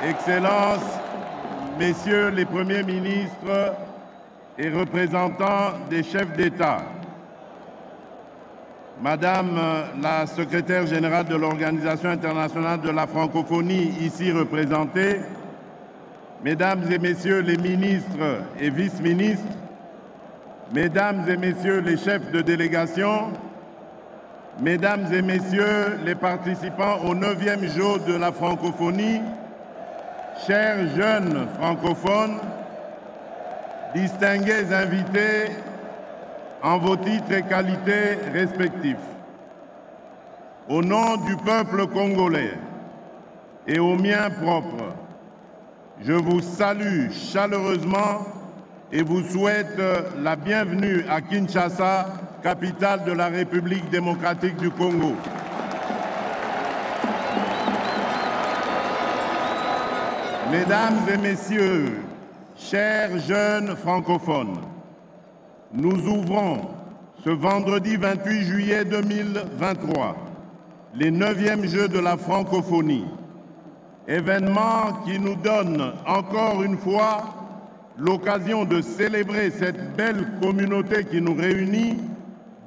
Excellences, Messieurs les Premiers ministres et représentants des chefs d'État, Madame la secrétaire générale de l'Organisation internationale de la francophonie ici représentée, Mesdames et Messieurs les ministres et vice-ministres, Mesdames et Messieurs les chefs de délégation, Mesdames et Messieurs les participants au 9e jour de la francophonie, chers jeunes francophones, distingués invités en vos titres et qualités respectifs, au nom du peuple congolais et au mien propre, je vous salue chaleureusement et vous souhaite la bienvenue à Kinshasa, capitale de la République démocratique du Congo. Mesdames et Messieurs, chers jeunes francophones, nous ouvrons ce vendredi 28 juillet 2023 les 9e Jeux de la francophonie, événement qui nous donne encore une fois l'occasion de célébrer cette belle communauté qui nous réunit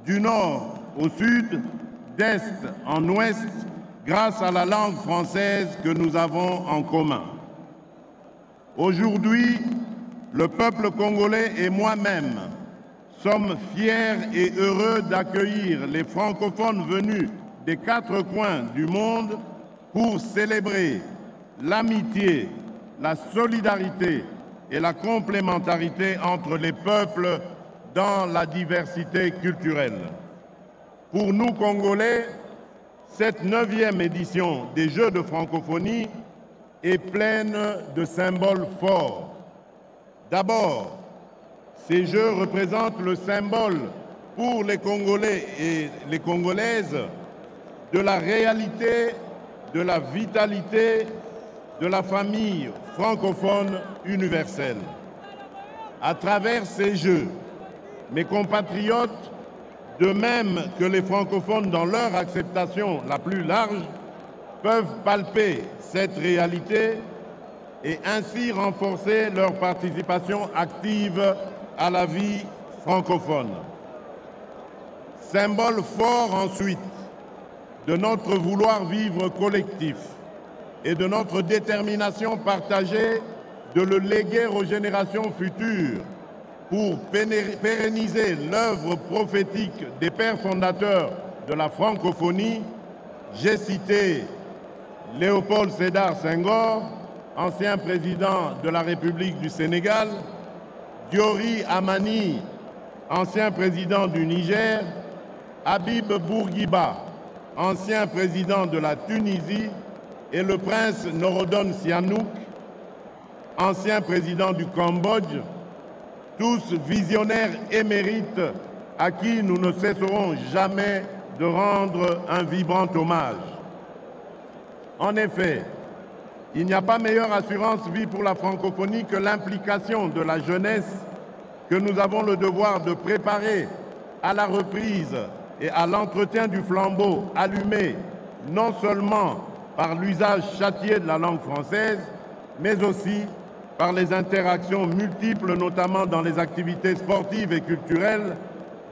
du nord au sud, d'est en ouest, grâce à la langue française que nous avons en commun. Aujourd'hui, le peuple congolais et moi-même sommes fiers et heureux d'accueillir les francophones venus des 4 coins du monde pour célébrer l'amitié, la solidarité et la complémentarité entre les peuples dans la diversité culturelle. Pour nous, Congolais, cette 9e édition des Jeux de francophonie est pleine de symboles forts. D'abord, ces Jeux représentent le symbole pour les Congolais et les Congolaises de la réalité, de la vitalité de la famille francophone universelle. À travers ces Jeux, mes compatriotes, de même que les francophones dans leur acceptation la plus large, peuvent palper cette réalité et ainsi renforcer leur participation active à la vie francophone. Symbole fort ensuite de notre vouloir vivre collectif et de notre détermination partagée de le léguer aux générations futures pour pérenniser l'œuvre prophétique des pères fondateurs de la francophonie. J'ai cité Léopold Sédar Senghor, ancien président de la République du Sénégal, Diori Amani, ancien président du Niger, Habib Bourguiba, ancien président de la Tunisie, et le prince Norodom Sihanouk, ancien président du Cambodge, tous visionnaires émérites à qui nous ne cesserons jamais de rendre un vibrant hommage. En effet, il n'y a pas meilleure assurance vie pour la francophonie que l'implication de la jeunesse que nous avons le devoir de préparer à la reprise et à l'entretien du flambeau allumé non seulement par l'usage châtié de la langue française, mais aussi par les interactions multiples, notamment dans les activités sportives et culturelles,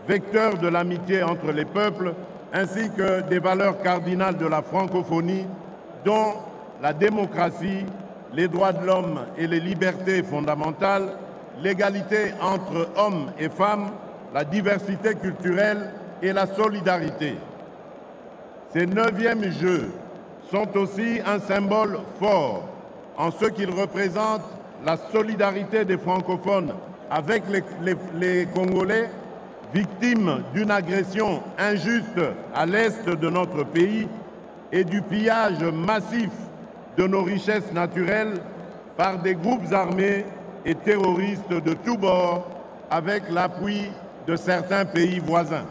vecteurs de l'amitié entre les peuples, ainsi que des valeurs cardinales de la francophonie, dont la démocratie, les droits de l'homme et les libertés fondamentales, l'égalité entre hommes et femmes, la diversité culturelle et la solidarité. Ces 9e Jeux sont aussi un symbole fort en ce qu'ils représentent la solidarité des francophones avec les Congolais victimes d'une agression injuste à l'est de notre pays et du pillage massif de nos richesses naturelles par des groupes armés et terroristes de tous bords avec l'appui de certains pays voisins.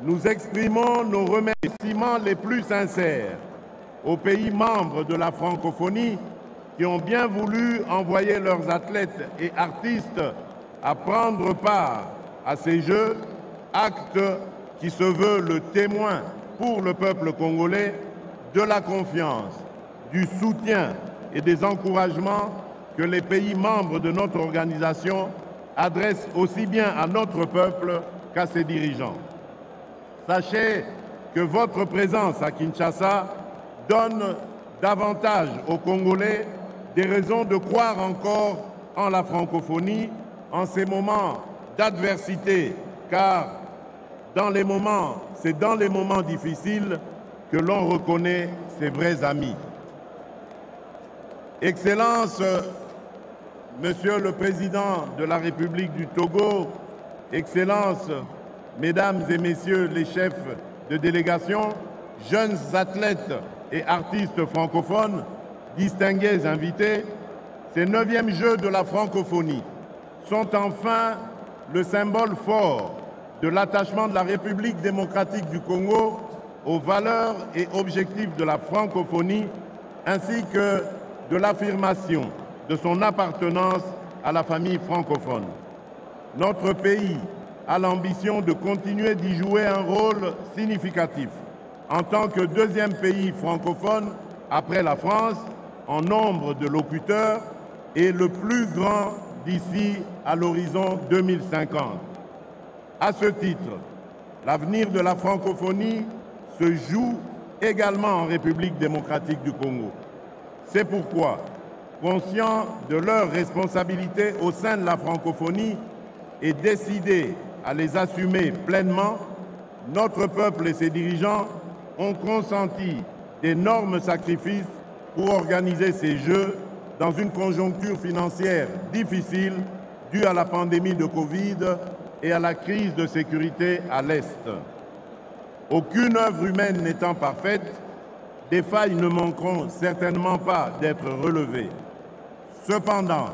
Nous exprimons nos remerciements les plus sincères aux pays membres de la francophonie qui ont bien voulu envoyer leurs athlètes et artistes à prendre part à ces Jeux, acte qui se veut le témoin pour le peuple congolais de la confiance, du soutien et des encouragements que les pays membres de notre organisation adressent aussi bien à notre peuple qu'à ses dirigeants. Sachez que votre présence à Kinshasa donne davantage aux Congolais des raisons de croire encore en la francophonie en ces moments d'adversité, car c'est dans les moments difficiles que l'on reconnaît ses vrais amis. Excellences, Monsieur le Président de la République du Togo, Excellences, Mesdames et Messieurs les chefs de délégation, jeunes athlètes et artistes francophones, distingués invités, ces 9e Jeux de la francophonie sont enfin le symbole fort de l'attachement de la République démocratique du Congo aux valeurs et objectifs de la francophonie, ainsi que de l'affirmation de son appartenance à la famille francophone. Notre pays a l'ambition de continuer d'y jouer un rôle significatif en tant que 2e pays francophone après la France en nombre de locuteurs et le plus grand d'ici à l'horizon 2050. À ce titre, l'avenir de la francophonie se joue également en République démocratique du Congo. C'est pourquoi, conscient de leurs responsabilités au sein de la francophonie et décidé à les assumer pleinement, notre peuple et ses dirigeants ont consenti d'énormes sacrifices pour organiser ces Jeux dans une conjoncture financière difficile due à la pandémie de Covid et à la crise de sécurité à l'Est. Aucune œuvre humaine n'étant parfaite, des failles ne manqueront certainement pas d'être relevées. Cependant,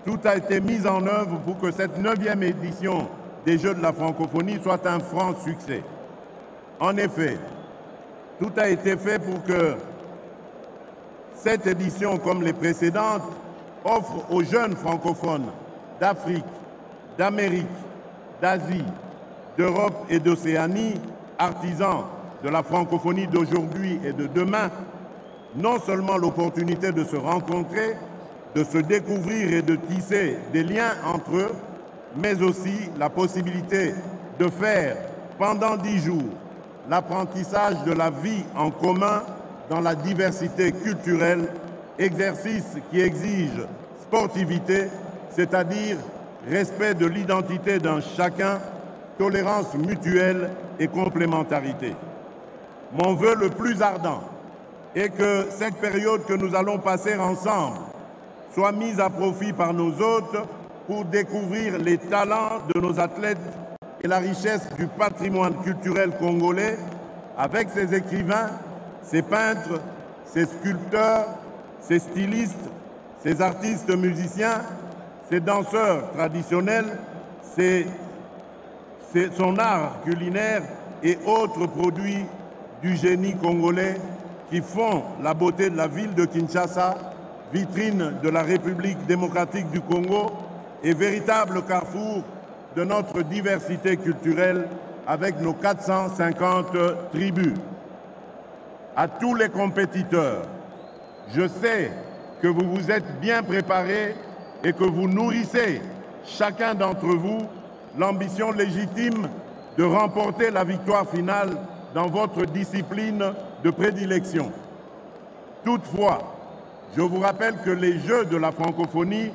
tout a été mis en œuvre pour que cette 9e édition des Jeux de la francophonie soit un franc succès. En effet, tout a été fait pour que cette édition, comme les précédentes, offre aux jeunes francophones d'Afrique, d'Amérique, d'Asie, d'Europe et d'Océanie, artisans de la francophonie d'aujourd'hui et de demain, non seulement l'opportunité de se rencontrer, de se découvrir et de tisser des liens entre eux, mais aussi la possibilité de faire pendant 10 jours l'apprentissage de la vie en commun dans la diversité culturelle, exercice qui exige sportivité, c'est-à-dire respect de l'identité d'un chacun, tolérance mutuelle et complémentarité. Mon vœu le plus ardent est que cette période que nous allons passer ensemble soit mise à profit par nos hôtes pour découvrir les talents de nos athlètes et la richesse du patrimoine culturel congolais avec ses écrivains, ses peintres, ses sculpteurs, ses stylistes, ses artistes musiciens, ses danseurs traditionnels, son art culinaire et autres produits du génie congolais qui font la beauté de la ville de Kinshasa, vitrine de la République démocratique du Congo et véritable carrefour de notre diversité culturelle avec nos 450 tribus. À tous les compétiteurs, je sais que vous vous êtes bien préparés et que vous nourrissez, chacun d'entre vous, l'ambition légitime de remporter la victoire finale dans votre discipline de prédilection. Toutefois, je vous rappelle que les Jeux de la francophonie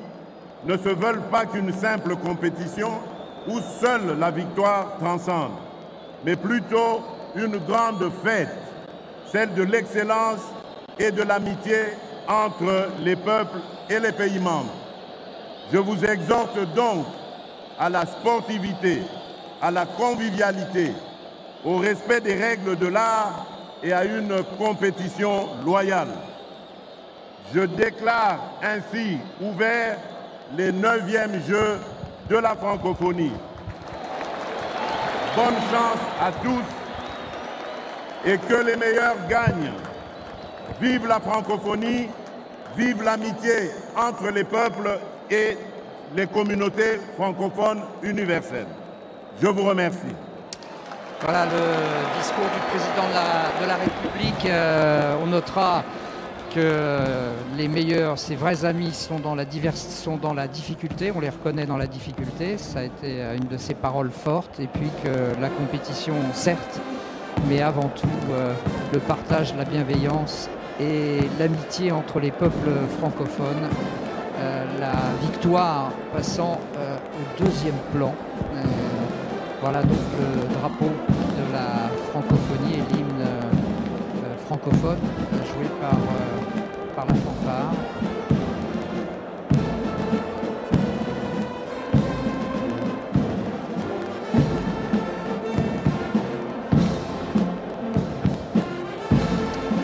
ne se veulent pas qu'une simple compétition où seule la victoire transcende, mais plutôt une grande fête, celle de l'excellence et de l'amitié entre les peuples et les pays membres. Je vous exhorte donc à la sportivité, à la convivialité, au respect des règles de l'art et à une compétition loyale. Je déclare ainsi ouvert les 9e Jeux de la francophonie. Bonne chance à tous et que les meilleurs gagnent. Vive la francophonie, vive l'amitié entre les peuples et les communautés francophones universelles. Je vous remercie. Voilà le discours du président de la République. On notera que les meilleurs, ses vrais amis sont dans la difficulté, on les reconnaît dans la difficulté, ça a été une de ses paroles fortes, et puis que la compétition, certes, mais avant tout le partage, la bienveillance et l'amitié entre les peuples francophones, la victoire passant au 2e plan. Voilà donc le drapeau de la francophonie et l'hymne francophone joué par la fanfare.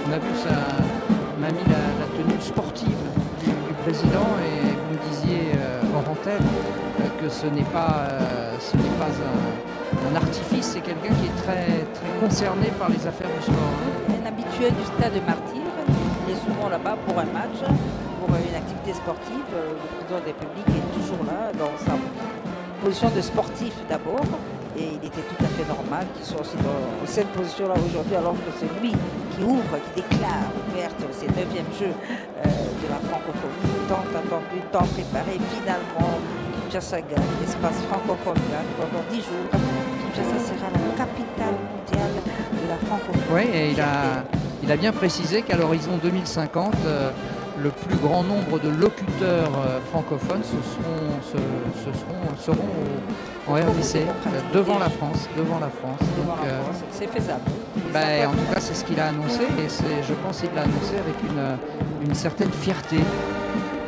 On a vu ça, on a mis la tenue sportive du président et vous me disiez hors antenne que ce n'est pas un artifice, c'est quelqu'un qui est très concerné par les affaires du sport. Hein. Un habitué du stade de Martyrs, il est souvent là-bas pour un match, pour une activité sportive. Le président de la République est toujours là dans sa position de sportif d'abord. Et il était tout à fait normal qu'il soit aussi dans cette position-là aujourd'hui, alors que c'est lui qui ouvre, qui déclare ouverte ces 9e Jeux de la francophonie, tant attendu, tant préparé. Finalement, Kinshasa gagne, l'espace francophone gagne pendant 10 jours. Kinshasa sera la capitale mondiale de la francophonie. Oui, et il a bien précisé qu'à l'horizon 2050, le plus grand nombre de locuteurs francophones seront en RDC, devant la France. C'est faisable. En tout cas, c'est ce qu'il a annoncé, et je pense qu'il l'a annoncé avec une certaine fierté.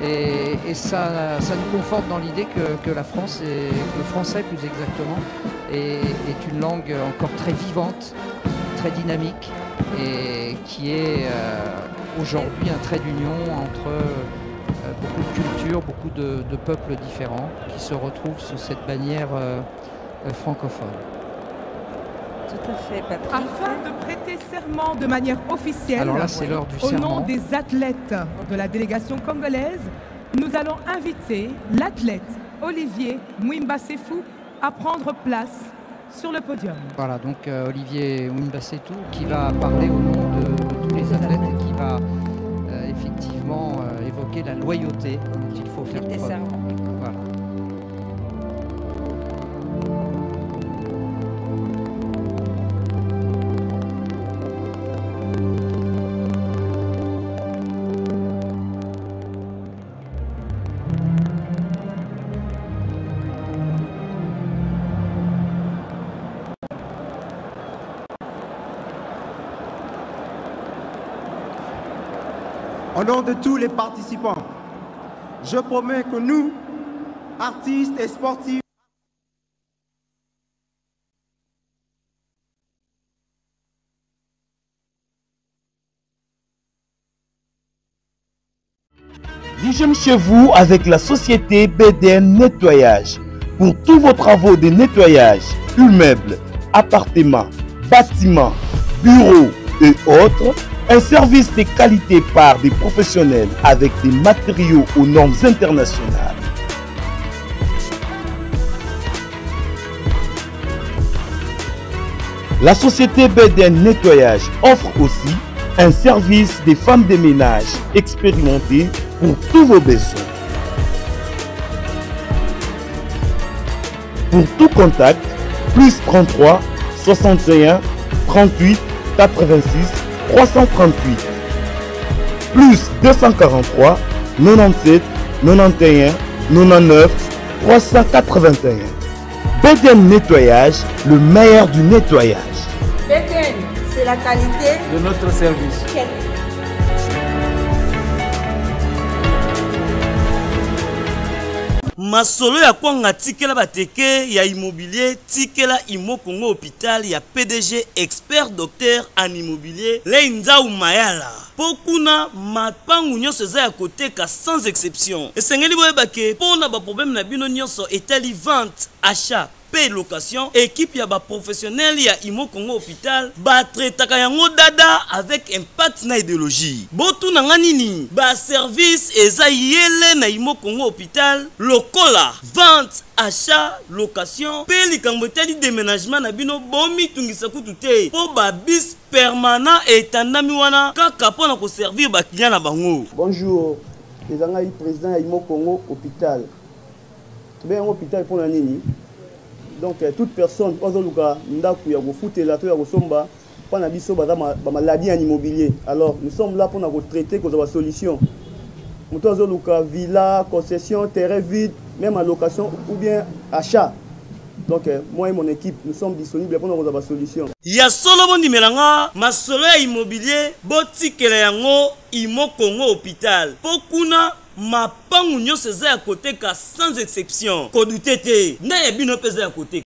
Et ça nous conforte dans l'idée que la France, le français plus exactement, est une langue encore très vivante, très dynamique, et qui est aujourd'hui un trait d'union entre beaucoup de cultures, beaucoup de peuples différents qui se retrouvent sous cette bannière francophone. Tout à fait, Patrick. Afin de prêter serment de manière officielle, alors là, c'est l'heure du au serment. nom des athlètes de la délégation congolaise, nous allons inviter l'athlète Olivier Mwimba-Sefou à prendre place sur le podium. Voilà, donc Olivier Mwimba-Sefou qui va parler au nom de tous les athlètes et qui va effectivement évoquer la loyauté qu'il faut faire preuve. Voilà. Au nom de tous les participants, je promets que nous, artistes et sportifs, L'hygiène chez vous avec la société BDN Nettoyage. Pour tous vos travaux de nettoyage, immeubles, appartements, bâtiments, bureaux et autres, un service de qualité par des professionnels avec des matériaux aux normes internationales. La société BDN Nettoyage offre aussi un service des femmes de ménage expérimentées pour tous vos besoins. Pour tout contact, plus 33 61 38 86 338, plus 243 97 91 99 381. BDN Nettoyage, le meilleur du nettoyage. BDN, c'est la qualité de notre service. masolo ya kwanga tikela bateke ya immobilier tikela Imo Congo Hôpital ya PDG expert docteur en immobilier Leinzau Mayala. Pokuna mapangu nyonso eza ya koteka sans exception. Esengeli boyebake pona ba problème na bino nyonso etali vente, achat, paie location, équipe ya ba professionnel ya Imo Congo Hôpital ba traitaka yango dada avec impact na idéologie. Botu na nganini ba service eza yele na Imo Congo Hôpital lokola vente, achat, location, paie likambo etali déménagement na bino bomi tungisa kutu te po ba bis permanent etandami wana kaka pona ko servir ba client na bango. Bonjour, les angai président ya Imo Congo Hôpital. Tu bien hôpital pour la nini? Donc toute personne ozoluka ndaku ya kofutela to ya kosomba pana biso ba maladie en immobilier. Alors nous sommes là pour nous traiter cause de solution. Muto ozoluka villa, concession, terrain vide, même en location ou bien achat. Donc moi et mon équipe nous sommes disponibles pour nous avoir solution. Ya solo bondi melanga masolo ya immobilier botikela yango Imo Congo Hôpital. Pokuna mapangu nyonso eza ya koteka sans exception. Kodutete na ya bino peza ya koteka.